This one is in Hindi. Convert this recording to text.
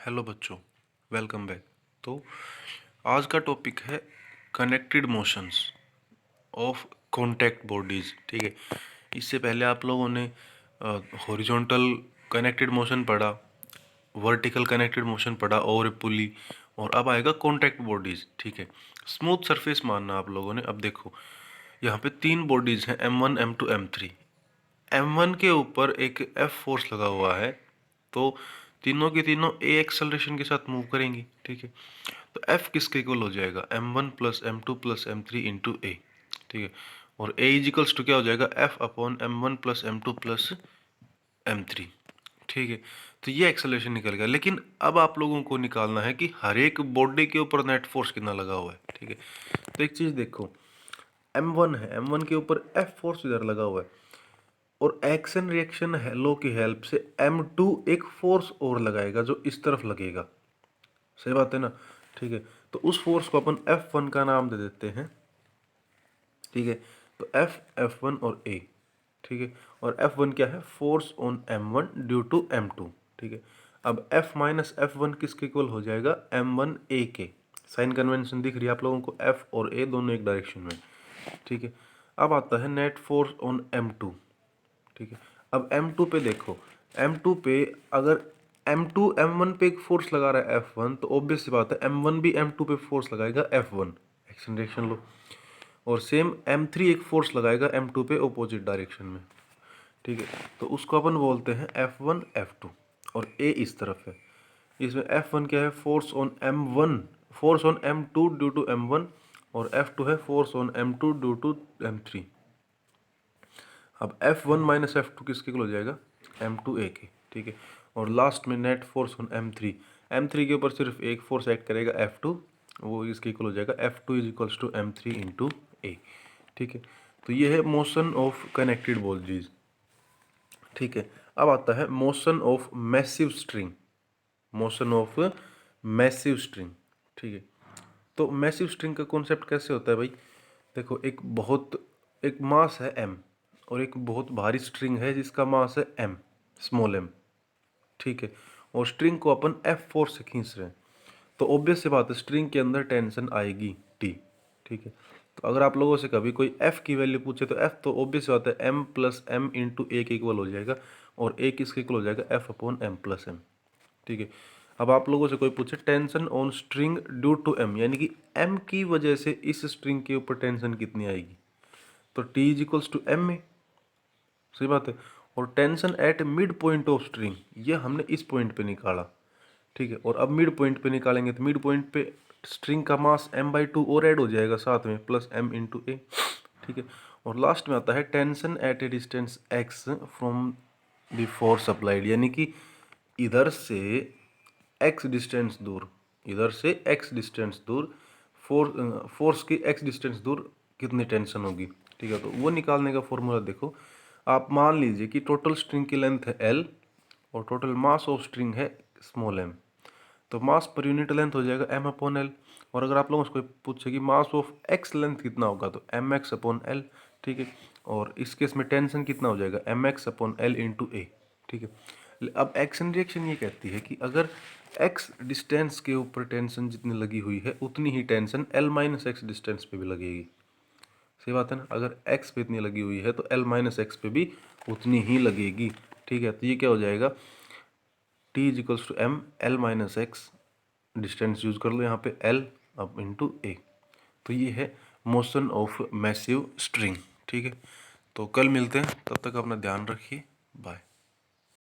हेलो बच्चों, वेलकम बैक। तो आज का टॉपिक है connected motions of contact bodies. ठीक है, इससे पहले आप लोगों ने हॉरिजॉन्टल कनेक्टेड मोशन पढ़ा, वर्टिकल कनेक्टेड मोशन पढ़ा और पुली, और अब आएगा कॉन्टैक्ट बॉडीज़। ठीक है, स्मूथ सरफेस मानना आप लोगों ने। अब देखो, यहाँ पे तीन बॉडीज़ हैं, M1 M2 M3। M1 के ऊपर एक F फोर्स लगा हुआ है, तो तीनों की तीनों ए एक्सेलरेशन के साथ मूव करेंगी। ठीक है, तो F किसके इक्वल हो जाएगा, M1 plus M2 plus M3 into a. ठीक है, और A इजिकल्स टू क्या हो जाएगा, F upon M1 plus M2 plus M3। ठीक है, तो ये एक्सेलरेशन निकल गया। लेकिन अब आप लोगों को निकालना है कि हर एक बॉडी के ऊपर नेट फोर्स कितना लगा हुआ है। ठीक है, तो एक चीज़ देखो, M1 है, M1 के ऊपर F फोर्स इधर लगा हुआ है, और एक्शन रिएक्शन लॉ की हेल्प से M2 एक फोर्स और लगाएगा जो इस तरफ लगेगा। सही बात है ना। ठीक है, तो उस फोर्स को अपन F1 का नाम दे देते हैं। ठीक है, तो F1 और A। ठीक है, और F1 क्या है, force on M1 due to M2। ठीक है, अब F माइनस F1 किसके इक्वल हो जाएगा, M1 A के। साइन कन्वेंशन दिख रही है आप लोगों को, F और A दोनों एक डायरेक्शन में। ठीक है, अब आता है नेट फोर्स ऑन M2। ठीक है, अब M2 पे देखो, M2 पे अगर M2 M1 पे एक फोर्स लगा रहा है F1, तो ऑब्वियस सी बात है M1 भी M2 पे फोर्स लगाएगा F1, एक्शन रिएक्शन लो। और सेम M3 एक फोर्स लगाएगा M2 पे ऑपोजिट डायरेक्शन में। ठीक है, तो उसको अपन बोलते हैं F1 F2, और A इस तरफ है। इसमें F1 क्या है, force on M1, force on M2 due to M1, और F2 है force on M2 due to M3। अब F1 माइनस F2 किसके इक्वल हो जाएगा, M2A के। ठीक है, और लास्ट में net force on M3, M3 के ऊपर सिर्फ एक फोर्स एक्ट करेगा F2, वो इसके इक्वल हो जाएगा F2 is equals to M3 into a. ठीक है, तो ये है मोशन ऑफ कनेक्टेड बॉडीज। ठीक है, अब आता है motion of massive string, motion of massive string. ठीक है, तो मैसिव स्ट्रिंग का कॉन्सेप्ट कैसे होता है भाई, देखो, एक मास है M, और एक बहुत भारी स्ट्रिंग है जिसका मास है M, स्मॉल m। ठीक है, और स्ट्रिंग को अपन F फोर्स से खींच रहे हैं, तो ऑब्वियस सी बात है स्ट्रिंग के अंदर टेंशन आएगी T। ठीक है, तो अगर आप लोगों से कभी कोई F की वैल्यू पूछे, तो F तो ऑब्वियस बात है M प्लस M इंटू ए के इक्वल हो जाएगा, और A किसके इक्वल हो जाएगा, F upon M plus M। ठीक है, अब आप लोगों से कोई पूछे tension on string due to M, यानी कि M की वजह से इस स्ट्रिंग के ऊपर टेंशन कितनी आएगी, तो T is equals to M में। सही बात है, और tension at mid point of string, ये हमने इस पॉइंट पे निकाला। ठीक है, और अब मिड पॉइंट पे निकालेंगे, तो मिड पॉइंट पे स्ट्रिंग का मास M/2 और ऐड हो जाएगा साथ में, प्लस M इंटू ए। ठीक है, और लास्ट में आता है tension eight A distance x from the force applied, यानी कि इधर से x डिस्टेंस दूर, इधर से x डिस्टेंस दूर, फोर्स की x डिस्टेंस दूर कितनी टेंशन होगी। ठीक है, तो वो निकालने का फॉर्मूला देखो, आप मान लीजिए कि टोटल स्ट्रिंग की लेंथ है L, और टोटल मास ऑफ स्ट्रिंग है स्मॉल m, तो मास पर यूनिट लेंथ हो जाएगा M अपॉन L। और अगर आप लोगों से कोई पूछे कि मास ऑफ x लेंथ कितना होगा, तो mx अपॉन L। ठीक है, और इस केस में टेंशन कितना हो जाएगा, mx upon L into a. ठीक है, अब एक्शन रिएक्शन ये कहती है कि अगर x डिस्टेंस के ऊपर टेंशन जितनी लगी हुई है, उतनी ही tension L minus x distance पे भी लगेगी। सही बात है ना, अगर x पे इतनी लगी हुई है, तो L माइनस एक्स पे भी उतनी ही लगेगी। ठीक है, तो ये क्या हो जाएगा, T is equals to M L minus x, distance use कर लो यहाँ पे L अब इंटू ए। तो ये है मोशन ऑफ मैसिव स्ट्रिंग। ठीक है, तो कल मिलते हैं, तब तक अपना ध्यान रखिए, बाय।